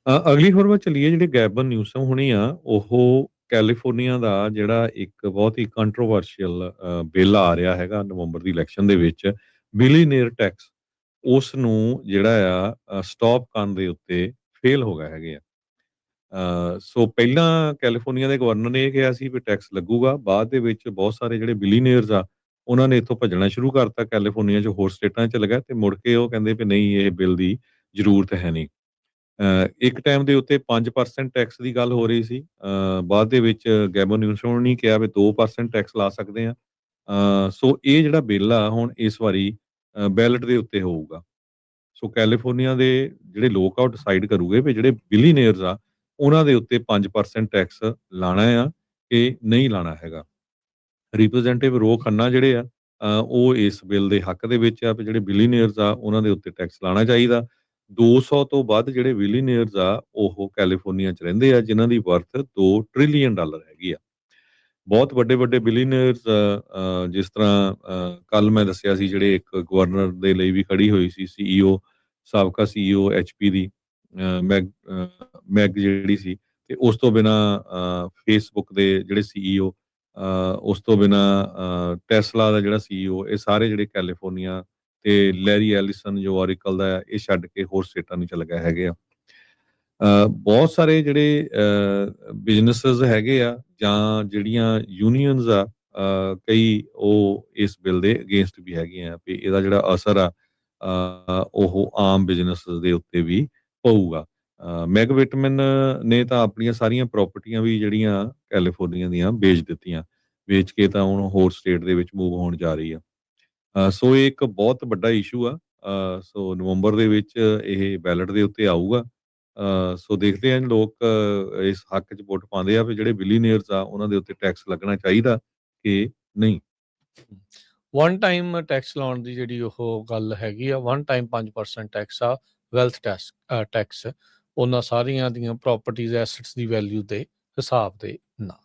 ਅਗਲੀ ਖਬਰ ਵੱਲ ਚੱਲੀਏ। ਜਿਹੜੇ ਗੈਬਨ ਨਿਊਸਮ ਹੁਣੀ ਆ, ਉਹ ਕੈਲੀਫੋਰਨੀਆ ਦਾ ਜਿਹੜਾ ਇੱਕ ਬਹੁਤ ਹੀ ਕੰਟਰੋਵਰਸ਼ੀਅਲ ਬਿੱਲ ਆ ਰਿਹਾ ਹੈਗਾ ਨਵੰਬਰ ਦੀ ਇਲੈਕਸ਼ਨ ਦੇ ਵਿੱਚ, ਬਿਲੀਨੀਅਰ ਟੈਕਸ, ਉਸ ਨੂੰ ਜਿਹੜਾ ਆ ਸਟਾਪ ਕਰਨ ਦੇ ਉੱਤੇ ਫੇਲ ਹੋ ਗਏ ਹੈਗੇ ਆ। ਸੋ ਪਹਿਲਾਂ ਕੈਲੀਫੋਰਨੀਆ ਦੇ ਗਵਰਨਰ ਨੇ ਇਹ ਕਿਹਾ ਸੀ ਵੀ ਟੈਕਸ ਲੱਗੂਗਾ। ਬਾਅਦ ਦੇ ਵਿੱਚ ਬਹੁਤ ਸਾਰੇ ਜਿਹੜੇ ਬਿਲੀਨੀਅਰਸ ਆ, ਉਹਨਾਂ ਨੇ ਇੱਥੋਂ ਭੱਜਣਾ ਸ਼ੁਰੂ ਕਰਤਾ, ਕੈਲੀਫੋਰਨੀਆ 'ਚ ਹੋਰ ਸਟੇਟਾਂ 'ਚ ਚਲੇ ਗਏ ਤੇ ਮੁੜ ਕੇ ਉਹ ਕਹਿੰਦੇ ਵੀ ਨਹੀਂ, ਇਹ ਬਿੱਲ ਦੀ ਜ਼ਰੂਰਤ ਹੈ ਨਹੀਂ। ਇੱਕ ਟਾਈਮ ਦੇ ਉੱਤੇ 5% ਟੈਕਸ ਦੀ ਗੱਲ ਹੋ ਰਹੀ ਸੀ। ਬਾਅਦ ਦੇ ਵਿੱਚ ਗੈਬਨ ਨਿਊਸਮ ਨੇ ਕਿਹਾ ਵੀ 2% ਟੈਕਸ ਲਾ ਸਕਦੇ ਆ। ਸੋ ਇਹ ਜਿਹੜਾ ਬਿੱਲ ਆ ਹੁਣ ਇਸ ਵਾਰੀ ਬੈਲਟ ਦੇ ਉੱਤੇ ਹੋਊਗਾ। ਸੋ ਕੈਲੀਫੋਰਨੀਆ ਦੇ ਜਿਹੜੇ ਲੋਕ ਆ ਉਹ ਡਿਸਾਈਡ ਕਰੂਗੇ ਵੀ ਜਿਹੜੇ ਬਿਲੀਨੀਅਰਸ ਆ ਉਹਨਾਂ ਦੇ ਉੱਤੇ 5% ਟੈਕਸ ਲਾਣਾ ਆ ਕਿ ਨਹੀਂ ਲਾਣਾ ਹੈਗਾ। ਰਿਪਰੈਜ਼ੈਂਟੇਟਿਵ ਰੋ ਖੰਨਾ ਜਿਹੜੇ ਆ, ਉਹ ਇਸ ਬਿੱਲ ਦੇ ਹੱਕ ਦੇ ਵਿੱਚ ਆ ਵੀ ਜਿਹੜੇ ਬਿਲੀਨੀਅਰਸ ਆ ਉਹਨਾਂ ਦੇ ਉੱਤੇ ਟੈਕਸ ਲਾਣਾ ਚਾਹੀਦਾ। 200 ਤੋਂ ਵੱਧ ਜਿਹੜੇ ਬਿਲੀਨੀਅਰਸ ਆ ਉਹ ਕੈਲੀਫੋਰਨੀਆ 'ਚ ਰਹਿੰਦੇ ਆ, ਜਿਨ੍ਹਾਂ ਦੀ ਵਰਥ $2 ਟ੍ਰਿਲੀਅਨ ਹੈਗੀ ਆ। ਬਹੁਤ ਵੱਡੇ ਜਿਸ ਤਰ੍ਹਾਂ ਕੱਲ ਮੈਂ ਦੱਸਿਆ ਸੀ, ਜਿਹੜੇ ਇੱਕ ਗਵਰਨਰ ਦੇ ਲਈ ਵੀ ਖੜੀ ਹੋਈ ਸੀ, CEO, ਸਾਬਕਾ CEO HP ਦੀ, ਮੈਗ ਜਿਹੜੀ ਸੀ, ਤੇ ਉਸ ਤੋਂ ਬਿਨਾਂ ਫੇਸਬੁੱਕ ਦੇ ਜਿਹੜੇ CEO, ਉਸ ਤੋਂ ਬਿਨਾਂ ਟੈਸਲਾ ਦਾ ਜਿਹੜਾ CEO, ਇਹ ਸਾਰੇ ਜਿਹੜੇ ਕੈਲੀਫੋਰਨੀਆ, ਤੇ ਲੈਰੀ ਐਲਿਸਨ ਜੋ ਔਰੀਕਲ ਦਾ, ਇਹ ਛੱਡ ਕੇ ਹੋਰ ਸਟੇਟਾਂ ਨੂੰ ਚਲੇ ਗਏ ਹੈਗੇ ਆ। ਬਹੁਤ ਸਾਰੇ ਜਿਹੜੇ ਬਿਜ਼ਨੈਸਸ ਹੈਗੇ ਆ ਜਾਂ ਜਿਹੜੀਆਂ ਯੂਨੀਅਨਸ ਆ, ਕਈ ਉਹ ਇਸ ਬਿੱਲ ਦੇ ਅਗੇਂਸਟ ਵੀ ਹੈਗੀਆਂ ਆ ਵੀ ਇਹਦਾ ਜਿਹੜਾ ਅਸਰ ਆ ਉਹ ਆਮ ਬਿਜ਼ਨੈਸਸ ਦੇ ਉੱਤੇ ਵੀ ਪਊਗਾ। ਮੈਗ ਵਿਟਮਨ ਨੇ ਤਾਂ ਆਪਣੀਆਂ ਸਾਰੀਆਂ ਪ੍ਰਾਪਰਟੀਆਂ ਵੀ ਜਿਹੜੀਆਂ ਕੈਲੀਫੋਰਨੀਆ ਦੀਆਂ ਵੇਚ ਦਿੱਤੀਆਂ, ਵੇਚ ਕੇ ਤਾਂ ਹੁਣ ਹੋਰ ਸਟੇਟ ਦੇ ਵਿੱਚ ਮੂਵ ਹੋਣ ਜਾ ਰਹੀ ਆ। ਸੋ ਇਹ ਇੱਕ ਬਹੁਤ ਵੱਡਾ ਇਸ਼ੂ ਆ। ਸੋ ਨਵੰਬਰ ਦੇ ਵਿੱਚ ਇਹ ਬੈਲਟ ਦੇ ਉੱਤੇ ਆਊਗਾ। ਸੋ ਦੇਖਦੇ ਹਾਂ ਲੋਕ ਇਸ ਹੱਕ 'ਚ ਵੋਟ ਪਾਉਂਦੇ ਆ ਵੀ ਜਿਹੜੇ ਬਿਲੀਨੀਅਰਸ ਆ ਉਹਨਾਂ ਦੇ ਉੱਤੇ ਟੈਕਸ ਲੱਗਣਾ ਚਾਹੀਦਾ ਕਿ ਨਹੀਂ। ਵਨ ਟਾਈਮ ਟੈਕਸ ਲਾਉਣ ਦੀ ਜਿਹੜੀ ਉਹ ਗੱਲ ਹੈਗੀ ਆ, ਵਨ ਟਾਈਮ 5% ਟੈਕਸ ਆ, ਵੈਲਥ ਟੈਕਸ, ਉਹਨਾਂ ਸਾਰੀਆਂ ਦੀਆਂ ਪ੍ਰਾਪਰਟੀਜ਼ ਐਸੈਟਸ ਦੀ ਵੈਲਿਊ ਦੇ ਹਿਸਾਬ ਦੇ ਨਾਲ।